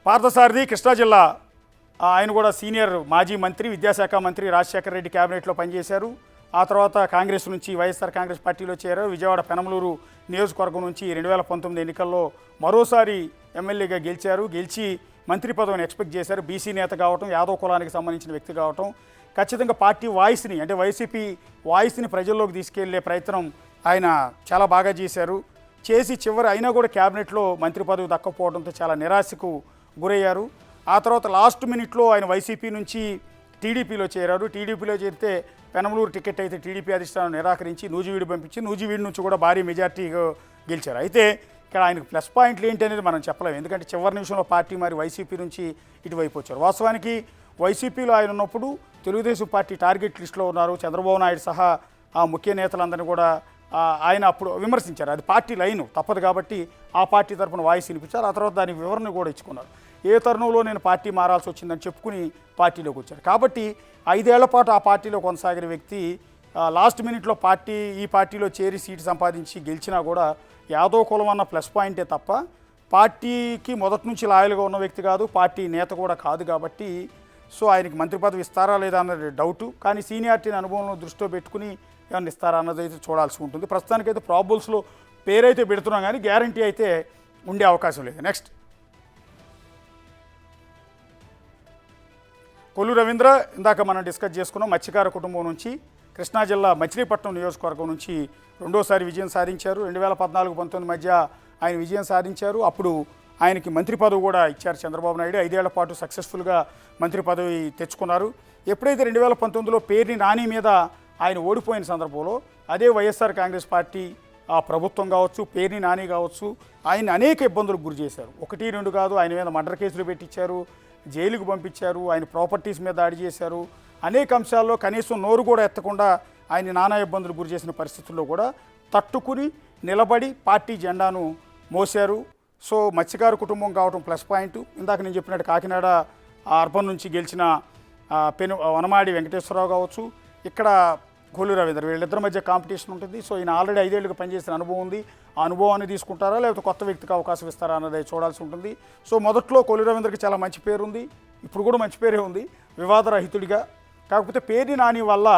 పార్థసారథి కృష్ణా జిల్లా ఆయన కూడా సీనియర్ మాజీ మంత్రి, విద్యాశాఖ మంత్రి రాజశేఖర రెడ్డి క్యాబినెట్లో పనిచేశారు. ఆ తర్వాత కాంగ్రెస్ నుంచి వైఎస్ఆర్ కాంగ్రెస్ పార్టీలో చేరారు. విజయవాడ పెనమలూరు నియోజకవర్గం నుంచి 2019 ఎన్నికల్లో మరోసారి ఎమ్మెల్యేగా గెలిచి మంత్రి పదవిని ఎక్స్పెక్ట్ చేశారు. బీసీ నేత కావటం, యాదవ్ కులానికి సంబంధించిన వ్యక్తి కావటం, ఖచ్చితంగా పార్టీ వాయిస్ని అంటే వైసీపీ వాయిస్ని ప్రజల్లోకి తీసుకెళ్లే ప్రయత్నం ఆయన చాలా బాగా చేసి చివరి అయినా కూడా క్యాబినెట్లో మంత్రి పదవి దక్కపోవడంతో చాలా నిరాశకు గురయ్యారు. ఆ తర్వాత లాస్ట్ మినిట్లో ఆయన వైసీపీ నుంచి టీడీపీలో చేరారు. టీడీపీలో చేరితే పెనమలూరు టికెట్ అయితే టీడీపీ అధిష్టానం నిరాకరించి నూజివీడు పంపించి నూజివీడు నుంచి కూడా భారీ మెజార్టీగా గెలిచారు. అయితే ఇక్కడ ఆయనకు ప్లస్ పాయింట్లు ఏంటి అనేది మనం చెప్పలేము, ఎందుకంటే చివరి నిమిషంలో పార్టీ మరి వైసీపీ నుంచి ఇటువైపు వచ్చారు. వాస్తవానికి వైసీపీలో ఆయన ఉన్నప్పుడు తెలుగుదేశం పార్టీ టార్గెట్ లిస్టులో ఉన్నారు. చంద్రబాబు నాయుడు సహా ఆ ముఖ్య నేతలందరినీ కూడా ఆయన అప్పుడు విమర్శించారు. అది పార్టీ లైను, తప్పదు కాబట్టి ఆ పార్టీ తరఫున వాయిస్ వినిపించారు. ఆ తర్వాత దానికి వివరణ కూడా ఇచ్చుకున్నారు. ఏ తరుణంలో నేను పార్టీ మారాల్సి వచ్చిందని చెప్పుకుని పార్టీలోకి వచ్చారు. కాబట్టి 5 ఏళ్ల పాటు ఆ పార్టీలో కొనసాగిన వ్యక్తి లాస్ట్ మినిట్లో ఈ పార్టీలో చేరి సీటు సంపాదించి గెలిచినా కూడా యాదవ్ కులం అన్న ప్లస్ పాయింటే తప్ప పార్టీకి మొదటి నుంచి లాయల్గా ఉన్న వ్యక్తి కాదు, పార్టీ నేత కూడా కాదు. కాబట్టి సో ఆయనకి మంత్రి పదవి ఇస్తారా లేదా అన్నది డౌటు. కానీ సీనియారిటీని అనుభవంలో దృష్టిలో పెట్టుకుని ఏమన్నా ఇస్తారా అన్నది అయితే చూడాల్సి ఉంటుంది. ప్రస్తుతానికైతే ప్రాబుల్స్లో పేరైతే పెడుతున్నాం కానీ గ్యారంటీ అయితే ఉండే అవకాశం లేదు. నెక్స్ట్ కొల్లు రవీంద్ర, ఇందాక మనం డిస్కస్ చేసుకున్నాం. మత్స్యకార కుటుంబం నుంచి కృష్ణా జిల్లా మచిలీపట్నం నియోజకవర్గం నుంచి రెండోసారి విజయం సాధించారు. 2014-19 మధ్య ఆయన విజయం సాధించారు. అప్పుడు ఆయనకి మంత్రి పదవి కూడా ఇచ్చారు చంద్రబాబు నాయుడు. 5 ఏళ్ల పాటు సక్సెస్ఫుల్గా మంత్రి పదవి తెచ్చుకున్నారు. ఎప్పుడైతే 2019లో పేర్ని నాని మీద ఆయన ఓడిపోయిన సందర్భంలో అదే వైఎస్ఆర్ కాంగ్రెస్ పార్టీ ఆ ప్రభుత్వం కావచ్చు, పేర్ని నాని కావచ్చు, ఆయన అనేక ఇబ్బందులకు గురి చేశారు. 1-2 కాదు, ఆయన మీద మర్డర్ కేసులు పెట్టించారు, జైలుకు పంపించారు, ఆయన ప్రాపర్టీస్ మీద దాడి చేశారు. అనేక అంశాల్లో కనీసం నోరు కూడా ఎత్తకుండా ఆయన నానా ఇబ్బందులు గురి చేసిన పరిస్థితుల్లో కూడా తట్టుకుని నిలబడి పార్టీ జెండాను మోశారు. సో మత్స్యకారు కుటుంబం కావటం ప్లస్ పాయింట్. ఇందాక నేను చెప్పినట్టు కాకినాడ అర్బన్ నుంచి గెలిచిన వనమాడి వెంకటేశ్వరరావు కావచ్చు, ఇక్కడ కొల్లు రవీంద్ర, వీళ్ళిద్దరి మధ్య కాంపిటీషన్ ఉంటుంది. సో ఈయన ఆల్రెడీ 5 ఏళ్ళుగా పనిచేసిన అనుభవం ఉంది. ఆ అనుభవాన్ని తీసుకుంటారా లేకపోతే కొత్త వ్యక్తికి అవకాశం ఇస్తారా అన్నది చూడాల్సి ఉంటుంది. సో మొదట్లో కొల్లు రవీంద్రకి చాలా మంచి పేరు ఉంది, ఇప్పుడు కూడా మంచి పేరే ఉంది వివాదరహితుడిగా. కాకపోతే పేర్ని నాని వల్ల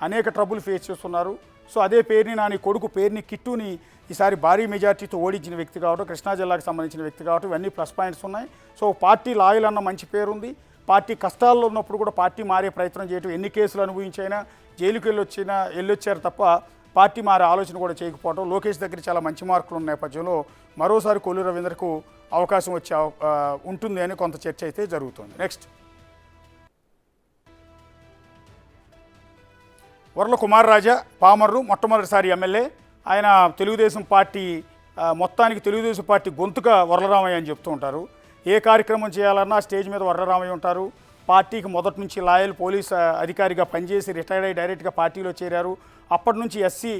అనేక ట్రబుల్ ఫేస్ చేస్తున్నారు. సో అదే పేర్ని నాని కొడుకు పేర్ని కిట్టుని ఈసారి భారీ మెజార్టీతో ఓడించిన వ్యక్తి కావడం, కృష్ణా జిల్లాకు సంబంధించిన వ్యక్తి కావడం, ఇవన్నీ ప్లస్ పాయింట్స్ ఉన్నాయి. సో పార్టీ లాయల్ అన్న మంచి పేరుంది. పార్టీ కష్టాల్లో ఉన్నప్పుడు కూడా పార్టీ మారే ప్రయత్నం చేయటం, ఎన్ని కేసులు అనుభవించైనా జైలుకి వెళ్ళొచ్చారు తప్ప పార్టీ మారే ఆలోచన కూడా చేయకపోవడం, లోకేష్ దగ్గర చాలా మంచి మార్కులు ఉన్న నేపథ్యంలో మరోసారి కొల్లు రవీంద్రకు అవకాశం ఉంటుంది అని కొంత చర్చ అయితే జరుగుతుంది. నెక్స్ట్ వర్ల కుమార్ రాజా, పామర్రు, మొట్టమొదటిసారి ఎమ్మెల్యే. ఆయన తెలుగుదేశం పార్టీ మొత్తానికి తెలుగుదేశం పార్టీ గొంతుగా వర్లరామయ్య అని చెప్తూ ఉంటారు. ఏ కార్యక్రమం చేయాలన్నా స్టేజ్ మీద వర్లరామయ్య ఉంటారు. పార్టీకి మొదటి నుంచి లాయల్ పోలీస్ అధికారిగా పనిచేసి రిటైర్డ్ అయ్యి డైరెక్ట్గా పార్టీలో చేరారు. అప్పటి నుంచి ఎస్సీ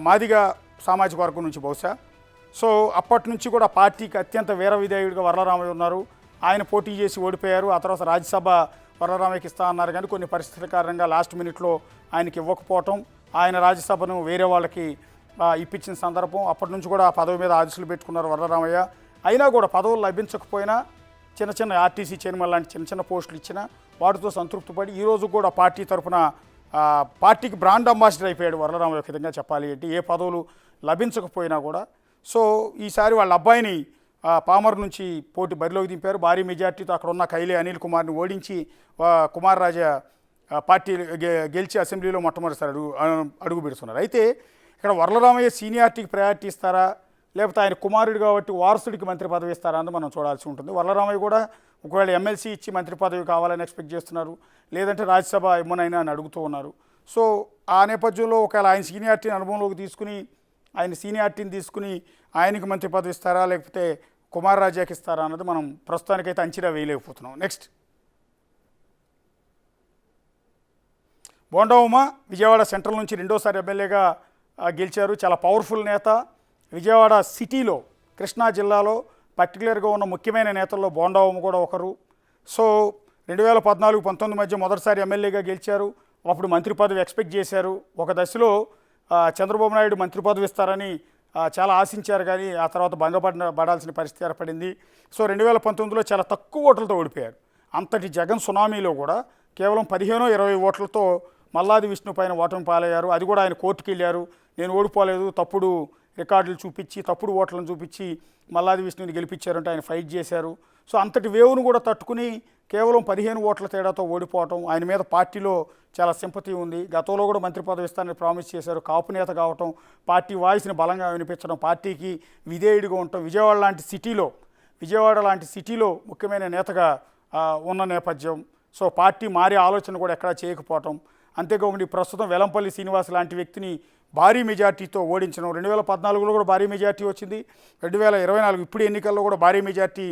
మాదిగ సామాజిక వర్గం నుంచి బహుశా. సో అప్పటి నుంచి కూడా పార్టీకి అత్యంత వీర విధేయుడిగా వర్లరామయ్య ఉన్నారు. ఆయన పోటీ చేసి ఓడిపోయారు. ఆ తర్వాత రాజ్యసభ వర్లరామయ్యకి ఇస్తా అన్నారు కానీ కొన్ని పరిస్థితుల కారణంగా లాస్ట్ మినిట్లో ఆయనకి ఇవ్వకపోవటం, ఆయన రాజ్యసభను వేరే వాళ్ళకి ఇప్పించిన సందర్భం. అప్పటి నుంచి కూడా ఆ పదవి మీద ఆశలు పెట్టుకున్నారు వర్లరామయ్య. అయినా కూడా పదవులు లభించకపోయినా చిన్న ఆర్టీసీ చైర్మన్ లాంటి చిన్న పోస్టులు ఇచ్చినా వాటితో సంతృప్తిపడి ఈరోజు కూడా పార్టీ తరఫున పార్టీకి బ్రాండ్ అంబాసిడర్ అయిపోయాడు వర్లరామయ్య. ఒక విధంగా చెప్పాలి అంటే ఏ పదవులు లభించకపోయినా కూడా. సో ఈసారి వాళ్ళ అబ్బాయిని పామర్ నుంచి బరిలోకి దింపారు. భారీ మెజార్టీతో అక్కడ ఉన్న కైలే అనిల్ కుమార్ని ఓడించి కుమార్ రాజా పార్టీ గెలిచి అసెంబ్లీలో మొట్టమొదటిసారి అడుగు పెడుతున్నారు. అయితే ఇక్కడ వర్లరామయ్య సీనియారిటీకి ప్రయారిటీ ఇస్తారా లేకపోతే ఆయన కుమారుడు కాబట్టి వారసుడికి మంత్రి పదవి ఇస్తారా అని మనం చూడాల్సి ఉంటుంది. వర్లరామయ్య కూడా ఒకవేళ ఎమ్మెల్సీ ఇచ్చి మంత్రి పదవి కావాలని ఎక్స్పెక్ట్ చేస్తున్నారు, లేదంటే రాజ్యసభ ఇమ్మనైనా అని అడుగుతూ ఉన్నారు. సో ఆ నేపథ్యంలో ఒకవేళ ఆయన సీనియారిటీని అనుభవంలోకి తీసుకుని ఆయనకి మంత్రి పదవి ఇస్తారా లేకపోతే కుమార్ రాజాకి ఇస్తారా అన్నది మనం ప్రస్తుతానికైతే అంచనా వేయలేకపోతున్నాం. నెక్స్ట్ బోండా ఉమ, విజయవాడ సెంట్రల్ నుంచి రెండోసారి ఎమ్మెల్యేగా గెలిచారు. చాలా పవర్ఫుల్ నేత. విజయవాడ సిటీలో కృష్ణా జిల్లాలో పర్టికులర్గా ఉన్న ముఖ్యమైన నేతల్లో బోండా ఉమ కూడా ఒకరు. సో 2014-19 మధ్య మొదటిసారి ఎమ్మెల్యేగా గెలిచారు. అప్పుడు మంత్రి పదవి ఎక్స్పెక్ట్ చేశారు. ఒక దశలో చంద్రబాబు నాయుడు మంత్రి పదవి ఇస్తారని చాలా ఆశించారు కానీ ఆ తర్వాత పడాల్సిన పరిస్థితి ఏర్పడింది. సో 2019లో చాలా తక్కువ ఓట్లతో ఓడిపోయారు. అంతటి జగన్ సునామీలో కూడా కేవలం 15-20 ఓట్లతో మల్లాది విష్ణు పైన ఓటమి పాలయ్యారు. అది కూడా ఆయన కోర్టుకు వెళ్ళారు. నేను ఓడిపోలేదు, తప్పుడు రికార్డులు చూపించి తప్పుడు ఓట్లను చూపించి మల్లాది విష్ణుని గెలిపించారంటే ఆయన ఫైట్ చేశారు. సో అంతటి వేవ్ను కూడా తట్టుకుని కేవలం 15 ఓట్ల తేడాతో ఓడిపోవటం, ఆయన మీద పార్టీలో చాలా సింపతి ఉంది. గతంలో కూడా మంత్రి పదవి ఇస్తానని ప్రామిస్ చేశారు. కాపు నేత కావటం, పార్టీ వాయిస్ని బలంగా వినిపించడం, పార్టీకి విధేయుడిగా ఉండటం, విజయవాడ లాంటి సిటీలో ముఖ్యమైన నేతగా ఉన్న నేపథ్యం. సో పార్టీ మారే ఆలోచన కూడా ఎక్కడా చేయకపోవటం, అంతేకాకుండా ప్రస్తుతం వెల్లంపల్లి శ్రీనివాస్ లాంటి వ్యక్తిని భారీ మెజార్టీతో ఓడించడం. 2014లో కూడా భారీ మెజార్టీ వచ్చింది. 2024 ఇప్పుడు ఎన్నికల్లో కూడా భారీ మెజార్టీ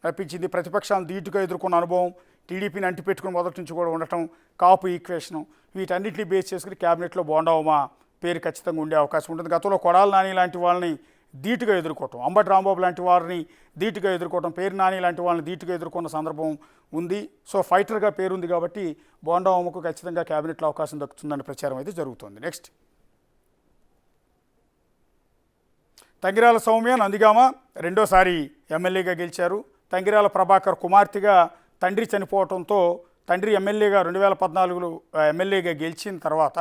రప్పించింది. ప్రతిపక్షాలను ధీటుగా ఎదుర్కొన్న అనుభవం, టీడీపీని అంటిపెట్టుకుని మొదటి నుంచి కూడా ఉండటం, కాపు ఈక్వేషను, వీటన్నిటిని బేస్ చేసుకుని క్యాబినెట్లో బోండా ఉమా పేరు ఖచ్చితంగా ఉండే అవకాశం ఉంటుంది. గతంలో కొడాలి నాని లాంటి వాళ్ళని ధీటుగా ఎదుర్కోవటం, అంబటి రాంబాబు లాంటి వారిని ధీటుగా ఎదుర్కోవటం, పేరు నాని లాంటి వాళ్ళని ధీటుగా ఎదుర్కొన్న సందర్భం ఉంది. సో ఫైటర్గా పేరుంది కాబట్టి బోండా ఉమకు ఖచ్చితంగా క్యాబినెట్లో అవకాశం దక్కుతుందనే ప్రచారం అయితే జరుగుతుంది. నెక్స్ట్, తంగిరాల సౌమ్య నందిగామ రెండోసారి ఎమ్మెల్యేగా గెలిచారు. తంగిరాల ప్రభాకర్ కుమార్తెగా తండ్రి చనిపోవడంతో తండ్రి ఎమ్మెల్యేగా 2014లో ఎమ్మెల్యేగా గెలిచిన తర్వాత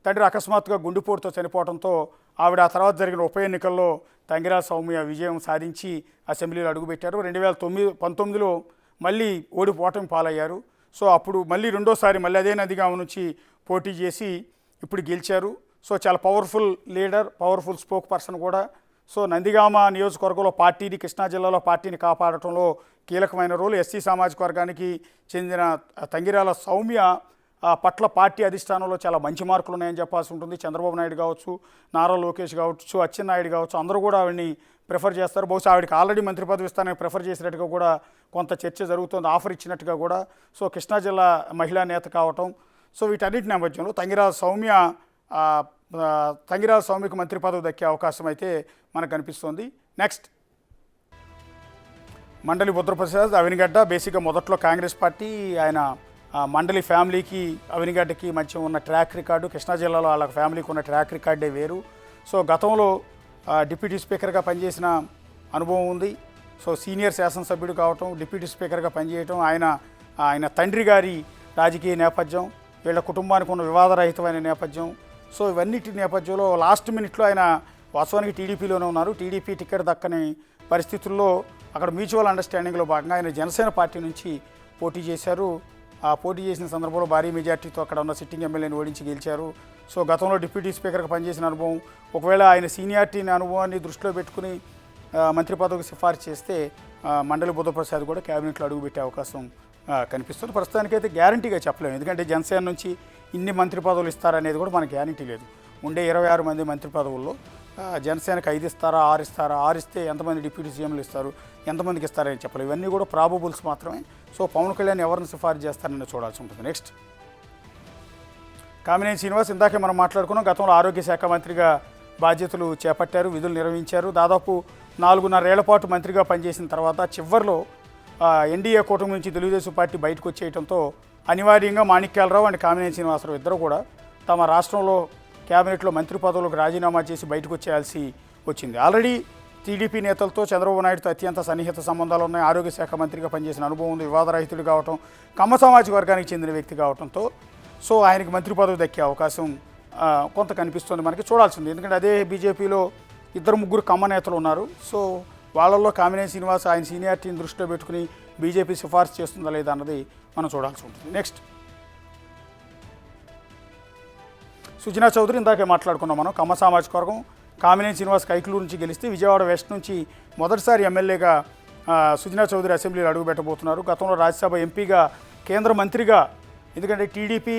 తండ్రి అకస్మాత్తుగా గుండెపోటుతో చనిపోవడంతో ఆవిడ ఆ తర్వాత జరిగిన ఉప ఎన్నికల్లో తంగిరాల సౌమ్య విజయం సాధించి అసెంబ్లీలో అడుగుపెట్టారు. 2019లో మళ్ళీ ఓడిపోవటం పాలయ్యారు. సో అప్పుడు మళ్ళీ రెండోసారి మళ్ళీ అదే నందిగామ నుంచి పోటీ చేసి ఇప్పుడు గెలిచారు. సో చాలా powerful leader, powerful spoke person కూడా. సో నందిగామ నియోజకవర్గంలో పార్టీని, కృష్ణా జిల్లాలో పార్టీని కాపాడటంలో కీలకమైన రోల్. ఎస్సీ సామాజిక వర్గానికి చెందిన తంగిరాల సౌమ్య పట్ల పార్టీ అధిష్టానంలో చాలా మంచి మార్కులు ఉన్నాయని చెప్పాల్సి ఉంటుంది. చంద్రబాబు నాయుడు కావచ్చు, నారా లోకేష్ కావచ్చు, అచ్చెన్నాయుడు కావచ్చు, అందరూ కూడా ఆవిడని ప్రిఫర్ చేస్తారు. బహుశా ఆవిడకి ఆల్రెడీ మంత్రి పదవి ఇస్తానని ప్రిఫర్ చేసినట్టుగా కూడా కొంత చర్చ జరుగుతుంది, ఆఫర్ ఇచ్చినట్టుగా కూడా. సో కృష్ణా జిల్లా మహిళా నేత కావటం, సో వీటన్నిటి నేపథ్యంలో తంగిరాల సౌమ్యకు మంత్రి పదవి దక్కే అవకాశం అయితే మనకు కనిపిస్తోంది. నెక్స్ట్, మండలి బుద్రప్రసాద్ అవినిగడ్డ. బేసిక్గా మొదట్లో కాంగ్రెస్ పార్టీ, ఆయన మండలి ఫ్యామిలీకి అవినిగడ్డకి మధ్య ఉన్న ట్రాక్ రికార్డు, కృష్ణా జిల్లాలో వాళ్ళ ఫ్యామిలీకి ఉన్న ట్రాక్ రికార్డే వేరు. సో గతంలో డిప్యూటీ స్పీకర్గా పనిచేసిన అనుభవం ఉంది. సో సీనియర్ శాసనసభ్యుడు కావటం, డిప్యూటీ స్పీకర్గా పనిచేయటం, ఆయన తండ్రి గారి రాజకీయ నేపథ్యం, వీళ్ళ కుటుంబానికి ఉన్న వివాదరహితమైన నేపథ్యం. సో ఇవన్నిటి నేపథ్యంలో లాస్ట్ మినిట్లో ఆయన వాస్తవానికి టీడీపీలోనే ఉన్నారు. టీడీపీ టికెట్ దక్కని పరిస్థితుల్లో అక్కడ మ్యూచువల్ అండర్స్టాండింగ్లో భాగంగా ఆయన జనసేన పార్టీ నుంచి పోటీ చేశారు. ఆ పోటీ చేసిన సందర్భంలో భారీ మెజార్టీతో అక్కడ ఉన్న సిట్టింగ్ ఎమ్మెల్యేని ఓడించి గెలిచారు. సో గతంలో డిప్యూటీ స్పీకర్గా పనిచేసిన అనుభవం, ఒకవేళ ఆయన సీనియారిటీని అనుభవాన్ని దృష్టిలో పెట్టుకుని మంత్రి పదవికి సిఫార్సు చేస్తే మండలి బుద్ధప్రసాద్ కూడా క్యాబినెట్లో అడుగుపెట్టే అవకాశం కనిపిస్తుంది. ప్రస్తుతానికైతే గ్యారంటీగా చెప్పలేము, ఎందుకంటే జనసేన నుంచి ఇన్ని మంత్రి పదవులు ఇస్తారనేది కూడా మనకు గ్యారంటీ లేదు. ఉండే 26 మంది మంత్రి పదవుల్లో జనసేనకు 5 ఇస్తారా, 6 ఇస్తారా, 6 ఇస్తే ఎంతమంది డిప్యూటీ సీఎంలు ఇస్తారు, ఎంతమందికి ఇస్తారని చెప్పలేదు. ఇవన్నీ కూడా ప్రాబబుల్స్ మాత్రమే. సో పవన్ కళ్యాణ్ ఎవరిని సిఫార్సు చేస్తారని చూడాల్సి ఉంటుంది. నెక్స్ట్, కామినేని శ్రీనివాస్. ఇందాకే మనం మాట్లాడుకున్నాం, గతంలో ఆరోగ్య శాఖ మంత్రిగా బాధ్యతలు చేపట్టారు, విధులు నిర్వహించారు. దాదాపు 4.5 ఏళ్ల పాటు మంత్రిగా పనిచేసిన తర్వాత చివరిలో ఎన్డీఏ కూటమి నుంచి తెలుగుదేశం పార్టీ బయటకు వచ్చేయడంతో అనివార్యంగా మాణిక్యాలరావు అండ్ కామినేని శ్రీనివాసరావు ఇద్దరు కూడా తమ రాష్ట్రంలో క్యాబినెట్లో మంత్రి పదవులకు రాజీనామా చేసి బయటకు వచ్చేయాల్సి వచ్చింది. ఆల్రెడీ టీడీపీ నేతలతో చంద్రబాబు నాయుడుతో అత్యంత సన్నిహిత సంబంధాలు ఉన్నాయి. ఆరోగ్య శాఖ మంత్రిగా పనిచేసిన అనుభవం ఉంది. వివాదరహితుడు కావటం, కమ్మ సామాజిక వర్గానికి చెందిన వ్యక్తి కావడంతో సో ఆయనకి మంత్రి పదవి దక్కే అవకాశం కొంత కనిపిస్తుంది. మనకి చూడాల్సింది, ఎందుకంటే అదే బీజేపీలో 2-3 కమ్మ నేతలు ఉన్నారు. సో వాళ్ళల్లో కామినేని శ్రీనివాస్ ఆయన సీనియారిటీని దృష్టిలో పెట్టుకుని బీజేపీ సిఫార్సు చేస్తుందా లేదా అన్నది మనం చూడాల్సి ఉంటుంది. నెక్స్ట్, సుజనా చౌదరి. ఇందాకే మాట్లాడుకున్నాం మనం, కమ్మ సామాజిక వర్గం. కామినేని శ్రీనివాస్ కైకలూరు నుంచి గెలిస్తే విజయవాడ వెస్ట్ నుంచి మొదటిసారి ఎమ్మెల్యేగా సుజనా చౌదరి అసెంబ్లీలో అడుగుపెట్టబోతున్నారు. గతంలో రాజ్యసభ ఎంపీగా, కేంద్ర మంత్రిగా, ఎందుకంటే టీడీపీ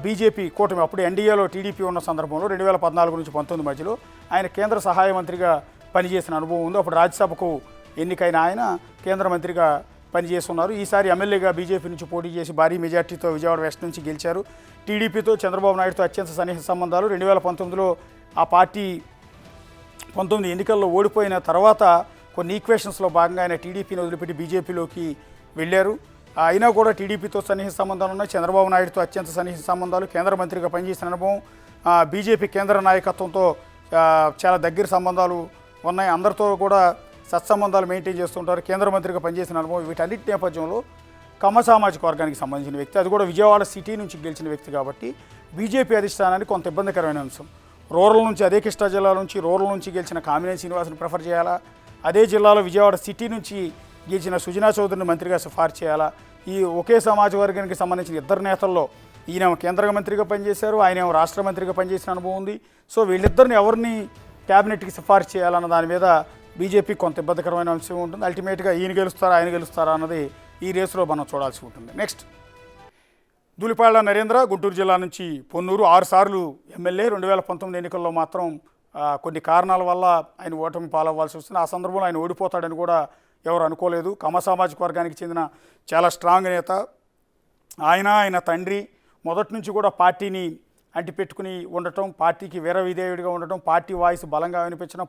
బీజేపీ కూటమి అప్పుడు ఎన్డీఏలో టీడీపీ ఉన్న సందర్భంలో 2014 నుంచి 2019 మధ్యలో ఆయన కేంద్ర సహాయ మంత్రిగా పనిచేసిన అనుభవం ఉంది. అప్పుడు రాజ్యసభకు ఎన్నికైన ఆయన కేంద్ర మంత్రిగా పనిచేస్తున్నారు. ఈసారి ఎమ్మెల్యేగా బీజేపీ నుంచి పోటీ చేసి భారీ మెజార్టీతో విజయవాడ వెస్ట్ నుంచి గెలిచారు. టీడీపీతో చంద్రబాబు నాయుడుతో అత్యంత సన్నిహిత సంబంధాలు. 2019లో ఆ పార్టీ 19 ఎన్నికల్లో ఓడిపోయిన తర్వాత కొన్ని ఈక్వేషన్స్లో భాగంగా ఆయన టీడీపీని వదిలిపెట్టి బీజేపీలోకి వెళ్ళారు. అయినా కూడా టీడీపీతో సన్నిహిత సంబంధాలు ఉన్నాయి. చంద్రబాబు నాయుడుతో అత్యంత సన్నిహిత సంబంధాలు, కేంద్ర మంత్రిగా పనిచేసిన అనుభవం, బీజేపీ కేంద్ర నాయకత్వంతో చాలా దగ్గర సంబంధాలు ఉన్నాయి, అందరితో కూడా సత్సంబంధాలు మెయింటైన్ చేస్తుంటారు, కేంద్ర మంత్రిగా పనిచేసిన అనుభవం. వీటన్నిటి నేపథ్యంలో కమ్మ సామాజిక వర్గానికి సంబంధించిన వ్యక్తి, అది కూడా విజయవాడ సిటీ నుంచి గెలిచిన వ్యక్తి కాబట్టి బీజేపీ అధిష్టానానికి కొంత ఇబ్బందికరమైన అంశం. రూరల్ నుంచి, అదే కృష్ణా జిల్లా నుంచి రూరల్ నుంచి గెలిచిన కామినేని శ్రీనివాస్ని ప్రిఫర్ చేయాలా, అదే జిల్లాలో విజయవాడ సిటీ నుంచి గెలిచిన సుజనా చౌదరిని మంత్రిగా సిఫార్సు చేయాలా? ఈ ఒకే సమాజ వర్గానికి సంబంధించిన ఇద్దరు నేతల్లో ఈయన కేంద్ర మంత్రిగా పనిచేశారు, ఆయన రాష్ట్ర మంత్రిగా పనిచేసిన అనుభవం ఉంది. సో వీళ్ళిద్దరిని ఎవరిని క్యాబినెట్కి సిఫార్సు చేయాలన్న దాని మీద బీజేపీ కొంత ఇబ్బందికరమైన అంశం ఉంటుంది. అల్టిమేట్గా ఈయన గెలుస్తారా ఆయన గెలుస్తారా అన్నది ఈ రేసులో మనం చూడాల్సి ఉంటుంది. నెక్స్ట్, ధూళిపాళ్ల నరేంద్ర గుంటూరు జిల్లా నుంచి పొన్నూరు 6 సార్లు ఎమ్మెల్యే. 2019 ఎన్నికల్లో మాత్రం కొన్ని కారణాల వల్ల ఆయన ఓటమి పాలవ్వాల్సి వస్తుంది. ఆ సందర్భంలో ఆయన ఓడిపోతాడని కూడా ఎవరు అనుకోలేదు. కమ్మ సామాజిక వర్గానికి చెందిన చాలా స్ట్రాంగ్ నేత ఆయన తండ్రి మొదటి నుంచి కూడా పార్టీని అంటిపెట్టుకుని ఉండటం, పార్టీకి విధేయుడిగా ఉండటం, పార్టీ వాయిస్ బలంగా వినిపించడం,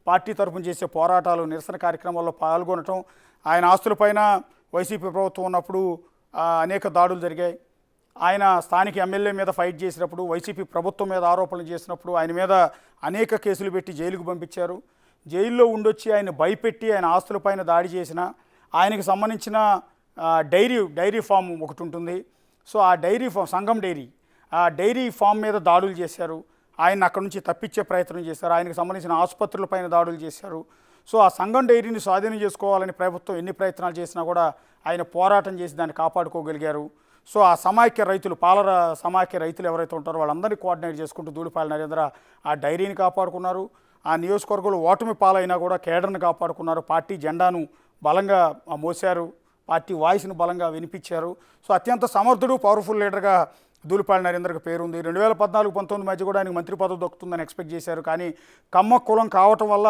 పార్టీ తరఫున చేసే పోరాటాలు, నిరసన కార్యక్రమాల్లో పాల్గొనటం, ఆయన ఆస్తులపైన వైసీపీ ప్రభుత్వం ఉన్నప్పుడు అనేక దాడులు జరిగాయి. ఆయన స్థానిక ఎమ్మెల్యే మీద ఫైట్ చేసినప్పుడు, వైసీపీ ప్రభుత్వం మీద ఆరోపణలు చేసినప్పుడు ఆయన మీద అనేక కేసులు పెట్టి జైలుకు పంపించారు. జైల్లో ఉండొచ్చి ఆయన భయపెట్టి ఆయన ఆస్తులపైన దాడి చేసిన, ఆయనకు సంబంధించిన డైరీ ఫామ్ ఒకటి ఉంటుంది. సో ఆ డైరీ ఫామ్, సంఘం డైరీ, ఆ డైరీ ఫామ్ మీద దాడులు చేశారు. ఆయన అక్కడ నుంచి తప్పించే ప్రయత్నం చేశారు. ఆయనకు సంబంధించిన ఆసుపత్రులపైన దాడులు చేశారు. సో ఆ సంఘం డైరీని స్వాధీనం చేసుకోవాలని ప్రభుత్వం ఎన్ని ప్రయత్నాలు చేసినా కూడా ఆయన పోరాటం చేసి దాన్ని కాపాడుకోగలిగారు. సో ఆ సమాఖ్య రైతులు, పాలర సమాఖ్య రైతులు ఎవరైతే ఉంటారో వాళ్ళందరినీ కోఆర్డినేట్ చేసుకుంటూ ధూళిపాళ్ల నరేంద్ర ఆ డైరీని కాపాడుకున్నారు. ఆ నియోజకవర్గంలో ఓటమి పాలైనా కూడా కేడర్ని కాపాడుకున్నారు. పార్టీ జెండాను బలంగా మోశారు, పార్టీ వాయిస్ను బలంగా వినిపించారు. సో అత్యంత సమర్థుడు, పవర్ఫుల్ లీడర్గా ధూళిపాళ్ల నరేంద్రకు పేరుంది. 2014-19 మధ్య కూడా ఆయనకు మంత్రి పదవి దక్కుతుందని ఎక్స్పెక్ట్ చేశారు. కానీ కమ్మ కులం కావటం వల్ల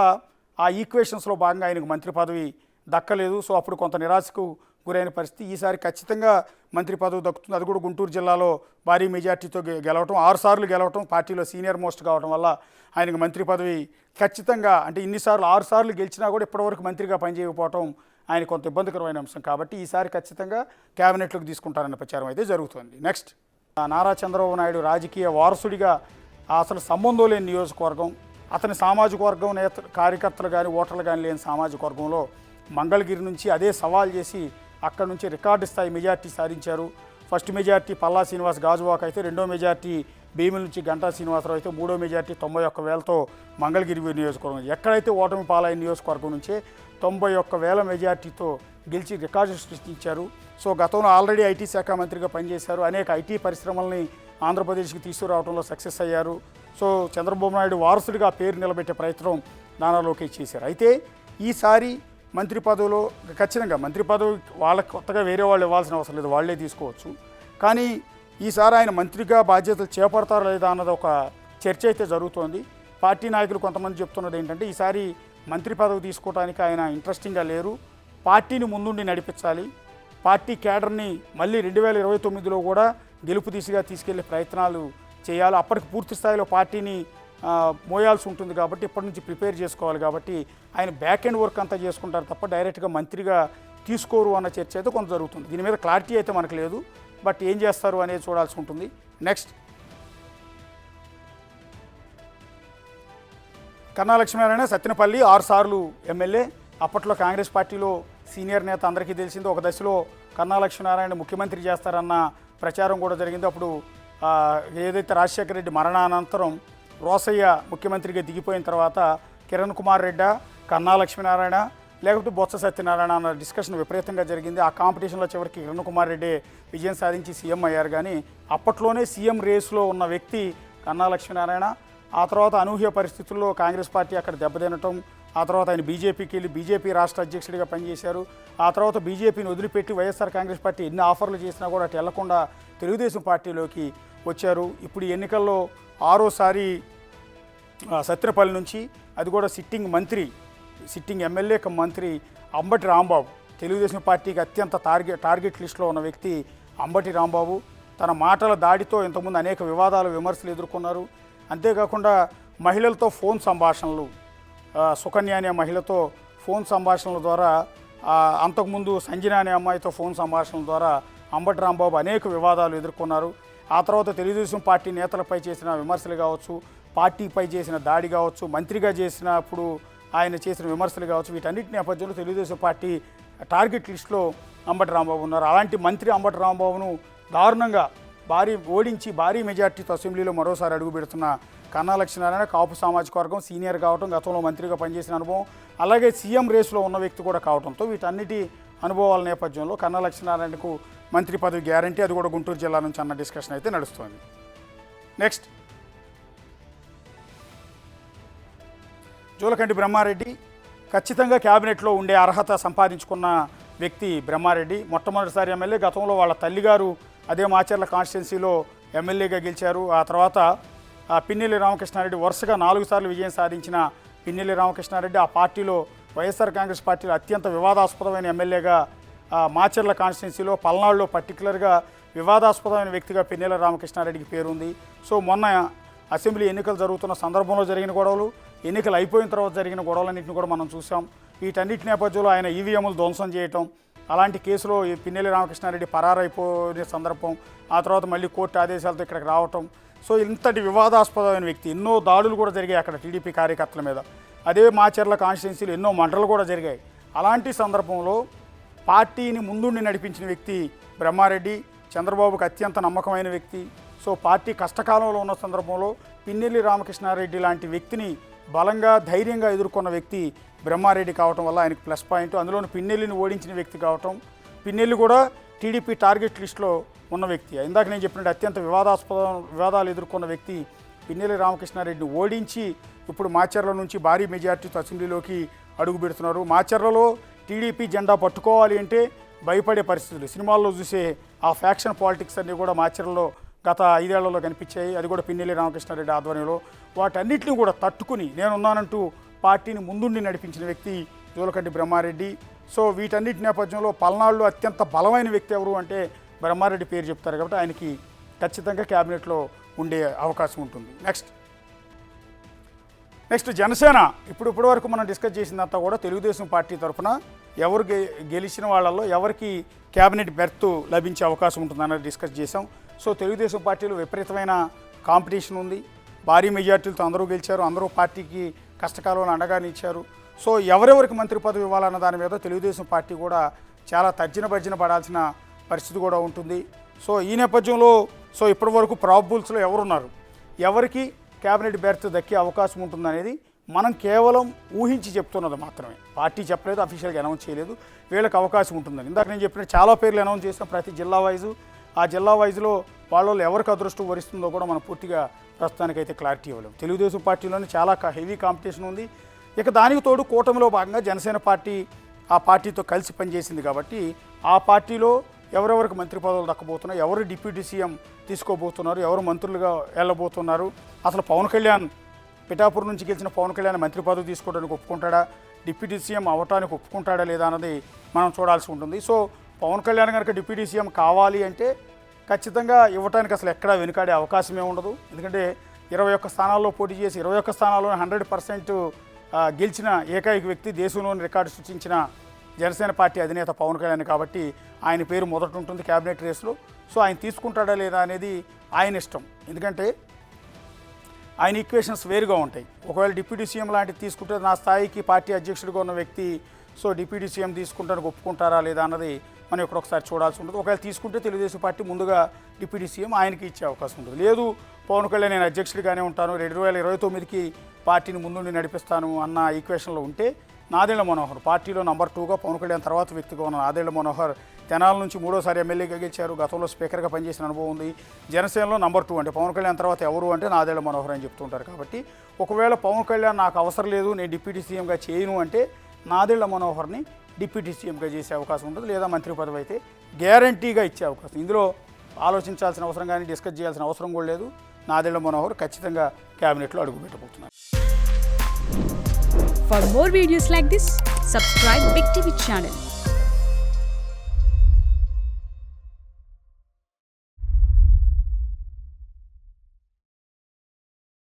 ఆ ఈక్వేషన్స్లో భాగంగా ఆయనకు మంత్రి పదవి దక్కలేదు. సో అప్పుడు కొంత నిరాశకు గురైన పరిస్థితి. ఈసారి ఖచ్చితంగా మంత్రి పదవి దక్కుతుంది. అది కూడా గుంటూరు జిల్లాలో భారీ మెజార్టీతో గెలవటం, 6 సార్లు గెలవటం, పార్టీలో సీనియర్ మోస్ట్ కావడం వల్ల ఆయనకు మంత్రి పదవి ఖచ్చితంగా, అంటే ఇన్నిసార్లు 6 సార్లు గెలిచినా కూడా ఇప్పటివరకు మంత్రిగా పనిచేయకపోవటం ఆయన కొంత ఇబ్బందికరమైన అంశం. కాబట్టి ఈసారి ఖచ్చితంగా క్యాబినెట్లోకి తీసుకుంటారన్న ప్రచారం అయితే జరుగుతుంది. నెక్స్ట్, నారా చంద్రబాబు నాయుడు రాజకీయ వారసుడిగా అసలు సంబంధం లేని నియోజకవర్గం, అతని సామాజిక వర్గం నేత కార్యకర్తలు కానీ ఓటర్లు కానీ లేని సామాజిక వర్గంలో మంగళగిరి నుంచి అదే సవాల్ చేసి అక్కడ నుంచి రికార్డు స్థాయి మెజార్టీ సాధించారు. ఫస్ట్ మెజార్టీ పల్లా శ్రీనివాస్ గాజువాక్ అయితే, రెండో మెజార్టీ భీముల నుంచి గంటా శ్రీనివాసరావు అయితే, మూడో మెజార్టీ 91,000తో మంగళగిరి నియోజకవర్గం, ఎక్కడైతే ఓటమి పాలైన నియోజకవర్గం నుంచే 91,000 మెజార్టీతో గెలిచి రికార్డు సృష్టించారు. సో గతంలో ఆల్రెడీ ఐటీ శాఖ మంత్రిగా పనిచేశారు. అనేక ఐటీ పరిశ్రమల్ని ఆంధ్రప్రదేశ్కి తీసుకురావడంలో సక్సెస్ అయ్యారు. సో చంద్రబాబు నాయుడు వారసుడిగా పేరు నిలబెట్టే ప్రయత్నం నారా లోకేష్ చేశారు. అయితే ఈసారి మంత్రి పదవిలో ఖచ్చితంగా మంత్రి పదవి వాళ్ళకి కొత్తగా వేరే వాళ్ళు ఇవ్వాల్సిన అవసరం లేదు, వాళ్ళే తీసుకోవచ్చు. కానీ ఈసారి ఆయన మంత్రిగా బాధ్యతలు చేపడతారా లేదా అన్నది ఒక చర్చ అయితే జరుగుతోంది. పార్టీ నాయకులు కొంతమంది చెప్తున్నది ఏంటంటే ఈసారి మంత్రి పదవి తీసుకోవడానికి ఆయన ఇంట్రెస్టింగ్గా లేరు, పార్టీని ముందుండి నడిపించాలి, పార్టీ క్యాడర్ని మళ్ళీ 2029లో కూడా గెలుపు దిశగా తీసుకెళ్లే ప్రయత్నాలు చేయాలి. అప్పటికి పూర్తి స్థాయిలో పార్టీని మోయాల్సి ఉంటుంది కాబట్టి ఇప్పటి నుంచి ప్రిపేర్ చేసుకోవాలి. కాబట్టి ఆయన బ్యాక్ ఎండ్ వర్క్ అంతా చేసుకుంటారు తప్ప డైరెక్ట్గా మంత్రిగా తీసుకోరు అన్న చర్చ అయితే కొంత జరుగుతుంది. దీని మీద క్లారిటీ అయితే మనకు లేదు, బట్ ఏం చేస్తారు అనేది చూడాల్సి ఉంటుంది. నెక్స్ట్, కన్నా లక్ష్మీనారాయణ సత్తెనపల్లి 6 సార్లు ఎమ్మెల్యే. అప్పట్లో కాంగ్రెస్ పార్టీలో సీనియర్ నేత, అందరికీ తెలిసింది. ఒక దశలో కన్నా లక్ష్మీనారాయణ ముఖ్యమంత్రి చేస్తారన్న ప్రచారం కూడా జరిగింది. అప్పుడు ఏదైతే రాజశేఖర రెడ్డి మరణానంతరం రోసయ్య ముఖ్యమంత్రిగా దిగిపోయిన తర్వాత కిరణ్ కుమార్ రెడ్డి, కన్నా లక్ష్మీనారాయణ లేకపోతే బొత్స సత్యనారాయణ అన్న డిస్కషన్ విపరీతంగా జరిగింది. ఆ కాంపిటీషన్లో చివరికి కిరణ్ కుమార్ రెడ్డి విజయం సాధించి సీఎం అయ్యారు. కానీ అప్పట్లోనే సీఎం రేసులో ఉన్న వ్యక్తి కన్నా లక్ష్మీనారాయణ. ఆ తర్వాత అనూహ్య పరిస్థితుల్లో కాంగ్రెస్ పార్టీ అక్కడ దెబ్బతినటం, ఆ తర్వాత ఆయన బీజేపీకి వెళ్ళి బీజేపీ రాష్ట్ర అధ్యక్షుడిగా పనిచేశారు. ఆ తర్వాత బీజేపీని వదిలిపెట్టి వైఎస్ఆర్ కాంగ్రెస్ పార్టీ ఎన్ని ఆఫర్లు చేసినా కూడా అటు వెళ్లకుండా తెలుగుదేశం పార్టీలోకి వచ్చారు. ఇప్పుడు ఈ ఎన్నికల్లో 6వసారి సత్తెనపల్లి నుంచి, అది కూడా సిట్టింగ్ ఎమ్మెల్యే మంత్రి అంబటి రాంబాబు, తెలుగుదేశం పార్టీకి అత్యంత టార్గెట్ లిస్టులో ఉన్న వ్యక్తి అంబటి రాంబాబు. తన మాటల దాడితో ఇంతకుముందు అనేక వివాదాలు, విమర్శలు ఎదుర్కొన్నారు. అంతేకాకుండా మహిళలతో ఫోన్ సంభాషణలు, సుకన్య అనే మహిళతో ఫోన్ సంభాషణల ద్వారా, అంతకుముందు సంజన అనే అమ్మాయితో ఫోన్ సంభాషణల ద్వారా అంబటి రాంబాబు అనేక వివాదాలు ఎదుర్కొన్నారు. ఆ తర్వాత తెలుగుదేశం పార్టీ నేతలపై చేసిన విమర్శలు కావచ్చు, పార్టీపై చేసిన దాడి కావచ్చు, మంత్రిగా చేసినప్పుడు ఆయన చేసిన విమర్శలు కావచ్చు, వీటన్నిటి నేపథ్యంలో తెలుగుదేశం పార్టీ టార్గెట్ లిస్టులో అంబటి రాంబాబు ఉన్నారు. అలాంటి మంత్రి అంబటి రాంబాబును దారుణంగా ఓడించి భారీ మెజార్టీతో అసెంబ్లీలో మరోసారి అడుగు పెడుతున్న కన్నా లక్ష్మీనారాయణ కాపు సామాజిక వర్గం, సీనియర్ కావటం, గతంలో మంత్రిగా పనిచేసిన అనుభవం, అలాగే సీఎం రేసులో ఉన్న వ్యక్తి కూడా కావడంతో వీటన్నిటి అనుభవాల నేపథ్యంలో కన్నా లక్ష్మీనారాయణకు మంత్రి పదవి గ్యారంటీ, అది కూడా గుంటూరు జిల్లా నుంచి అన్న డిస్కషన్ అయితే నడుస్తోంది. నెక్స్ట్, జూలకంటి బ్రహ్మారెడ్డి ఖచ్చితంగా క్యాబినెట్లో ఉండే అర్హత సంపాదించుకున్న వ్యక్తి బ్రహ్మారెడ్డి. మొట్టమొదటిసారి ఎమ్మెల్యే, గతంలో వాళ్ళ తల్లిగారు అదే మాచర్ల కాన్స్టిట్యున్సీలో ఎమ్మెల్యేగా గెలిచారు. ఆ తర్వాత పిన్నెల్లి రామకృష్ణారెడ్డి వరుసగా 4 సార్లు విజయం సాధించిన పిన్నెల్లి రామకృష్ణారెడ్డి ఆ పార్టీలో వైఎస్ఆర్ కాంగ్రెస్ పార్టీలో అత్యంత వివాదాస్పదమైన ఎమ్మెల్యేగా మాచర్ల కాన్స్టిట్యున్సీలో పల్నాడులో పర్టికులర్గా వివాదాస్పదమైన వ్యక్తిగా పిన్నెల్లి రామకృష్ణారెడ్డికి పేరుంది. సో మొన్న అసెంబ్లీ ఎన్నికలు జరుగుతున్న సందర్భంలో జరిగిన గొడవలు, ఎన్నికలు అయిపోయిన తర్వాత జరిగిన గొడవలన్నింటిని కూడా మనం చూసాం. వీటన్నిటి నేపథ్యంలో ఆయన ఈవీఎంలు ధ్వంసం చేయటం, అలాంటి కేసులో పిన్నెల్లి రామకృష్ణారెడ్డి పరారైపోయిన సందర్భం, ఆ తర్వాత మళ్ళీ కోర్టు ఆదేశాలతో ఇక్కడికి రావటం. సో ఇంతటి వివాదాస్పదమైన వ్యక్తి, ఎన్నో దాడులు కూడా జరిగాయి అక్కడ టీడీపీ కార్యకర్తల మీద. అదే మాచర్ల కాన్స్టిట్యున్సీలో ఎన్నో మంటలు కూడా జరిగాయి. అలాంటి సందర్భంలో పార్టీని ముందుండి నడిపించిన వ్యక్తి బ్రహ్మారెడ్డి, చంద్రబాబుకు అత్యంత నమ్మకమైన వ్యక్తి. సో పార్టీ కష్టకాలంలో ఉన్న సందర్భంలో పిన్నెల్లి రామకృష్ణారెడ్డి లాంటి వ్యక్తిని బలంగా, ధైర్యంగా ఎదుర్కొన్న వ్యక్తి బ్రహ్మారెడ్డి కావటం వల్ల ఆయనకు ప్లస్ పాయింట్. అందులోని పిన్నెల్లిని ఓడించిన వ్యక్తి కావటం, పిన్నెల్లి కూడా టీడీపీ టార్గెట్ లిస్టులో ఉన్న వ్యక్తి. ఇందాక నేను చెప్పినట్టు అత్యంత వివాదాలు ఎదుర్కొన్న వ్యక్తి పిన్నెల్లి రామకృష్ణారెడ్డిని ఓడించి ఇప్పుడు మాచర్ల నుంచి భారీ మెజార్టీతో అసెంబ్లీలోకి అడుగు పెడుతున్నారు. మాచర్లలో టీడీపీ జెండా పట్టుకోవాలి అంటే భయపడే పరిస్థితులు, సినిమాల్లో చూసే ఆ ఫ్యాక్షన్ పాలిటిక్స్ అన్నీ కూడా మాచర్లలో గత 5 ఏళ్లలో కనిపించాయి. అది కూడా పిన్నెల్లి రామకృష్ణారెడ్డి ఆధ్వర్యంలో. వాటన్నిటిని కూడా తట్టుకుని నేనున్నానంటూ పార్టీని ముందుండి నడిపించిన వ్యక్తి జూలకంటి బ్రహ్మారెడ్డి. సో వీటన్నిటి నేపథ్యంలో పల్నాడులో అత్యంత బలమైన వ్యక్తి ఎవరు అంటే బ్రహ్మారెడ్డి పేరు చెప్తారు కాబట్టి ఆయనకి ఖచ్చితంగా క్యాబినెట్లో ఉండే అవకాశం ఉంటుంది. నెక్స్ట్ జనసేన. ఇప్పటి వరకు మనం డిస్కస్ చేసిందంతా కూడా తెలుగుదేశం పార్టీ తరఫున ఎవరు గెలిచిన వాళ్ళల్లో ఎవరికి క్యాబినెట్ బెర్త్ లభించే అవకాశం ఉంటుందన్నది డిస్కస్ చేసాం. సో తెలుగుదేశం పార్టీలో విపరీతమైన కాంపిటీషన్ ఉంది. భారీ మెజార్టీలతో అందరూ గెలిచారు, అందరూ పార్టీకి కష్టకాలంలో అండగా నిలిచారు. సో ఎవరెవరికి మంత్రి పదవి ఇవ్వాలన్న దాని మీద తెలుగుదేశం పార్టీ కూడా చాలా తర్జన పడాల్సిన పరిస్థితి కూడా ఉంటుంది. సో ఈ నేపథ్యంలో ఇప్పటి వరకు ప్రాబబుల్స్లో ఎవరున్నారు, ఎవరికి క్యాబినెట్ బెర్త్ దక్కే అవకాశం ఉంటుందనేది మనం కేవలం ఊహించి చెప్తున్నది మాత్రమే. పార్టీ చెప్పలేదు, అఫీషియల్గా అనౌన్స్ చేయలేదు వీళ్ళకి అవకాశం ఉంటుందని. ఇందాక నేను చెప్పిన చాలా పేర్లు అనౌన్స్ చేసాం ప్రతి జిల్లా వైజు. ఆ జిల్లా వైజులో వాళ్ళు ఎవరికి అదృష్టం వరిస్తుందో కూడా మనం పూర్తిగా ప్రస్తుతానికైతే క్లారిటీ ఇవ్వలేము. తెలుగుదేశం పార్టీలోనే చాలా హెవీ కాంపిటీషన్ ఉంది. ఇక దానికి తోడు కూటమిలో భాగంగా జనసేన పార్టీ ఆ పార్టీతో కలిసి పనిచేసింది కాబట్టి ఆ పార్టీలో ఎవరెవరికి మంత్రి పదవులు దక్కబోతున్నారు, ఎవరు డిప్యూటీ సీఎం తీసుకోబోతున్నారు, ఎవరు మంత్రులుగా వెళ్ళబోతున్నారు, అసలు పవన్ కళ్యాణ్ పిఠాపురం నుంచి గెలిచిన పవన్ కళ్యాణ్ మంత్రి పదవి తీసుకోవడానికి ఒప్పుకుంటాడా, డిప్యూటీ సీఎం అవ్వటానికి ఒప్పుకుంటాడా లేదా అన్నది మనం చూడాల్సి ఉంటుంది. సో పవన్ కళ్యాణ్ కనుక డిప్యూటీ సీఎం కావాలి అంటే ఖచ్చితంగా ఇవ్వటానికి అసలు ఎక్కడా వెనుకాడే అవకాశమే ఉండదు. ఎందుకంటే 21 స్థానాల్లో పోటీ చేసి 21 స్థానాల్లో 100% గెలిచిన ఏకైక వ్యక్తి, దేశంలోని రికార్డు సృష్టించిన జనసేన పార్టీ అధినేత పవన్ కళ్యాణ్ కాబట్టి ఆయన పేరు మొదట ఉంటుంది క్యాబినెట్ రేసులో. సో ఆయన తీసుకుంటాడా లేదా అనేది ఆయన ఇష్టం. ఎందుకంటే ఆయన ఈక్వేషన్స్ వేరుగా ఉంటాయి. ఒకవేళ డిప్యూటీ సీఎం లాంటిది తీసుకుంటే నా స్థాయికి పార్టీ అధ్యక్షుడిగా ఉన్న వ్యక్తి సో డిప్యూటీ సీఎం తీసుకుంటానికి ఒప్పుకుంటారా లేదా అన్నది మనం ఇక్కడ ఒకసారి చూడాల్సి ఉంటుంది. ఒకవేళ తీసుకుంటే తెలుగుదేశం పార్టీ ముందుగా డిప్యూటీ సీఎం ఆయనకి ఇచ్చే అవకాశం ఉంటుంది. లేదు పవన్ కళ్యాణ్ నేను అధ్యక్షుడిగానే ఉంటాను, 2029కి పార్టీని ముందుండి నడిపిస్తాను అన్న ఈక్వేషన్లో ఉంటే నాదెళ్ల మనోహర్ పార్టీలో నెంబర్ 2గా పవన్ కళ్యాణ్ తర్వాత వ్యక్తిగా ఉన్న నాదెళ్ల మనోహర్ తెనాల నుంచి 3వ ఎమ్మెల్యేగా గెలిచారు, గతంలో స్పీకర్గా పనిచేసిన అనుభవం ఉంది. జనసేనలో నెంబర్ 2 అంటే పవన్ కళ్యాణ్ తర్వాత ఎవరు అంటే నాదెళ్ల మనోహర్ అని చెప్తుంటారు. కాబట్టి ఒకవేళ పవన్ కళ్యాణ్ నాకు అవసరం లేదు నేను డిప్యూటీ సీఎంగా చేయను అంటే నాదెళ్ల మనోహర్ని డిప్యూటీ సీఎంగా చేసే అవకాశం ఉంటుంది, లేదా మంత్రి పదవి అయితే గ్యారంటీగా ఇచ్చే అవకాశం. ఇందులో ఆలోచించాల్సిన అవసరం కానీ డిస్కస్ చేయాల్సిన అవసరం కూడా లేదు. నాదెళ్ల మనోహర్ ఖచ్చితంగా క్యాబినెట్లో అడుగుపెట్టబోతున్నారు. For more videos like this, subscribe Big TV channel.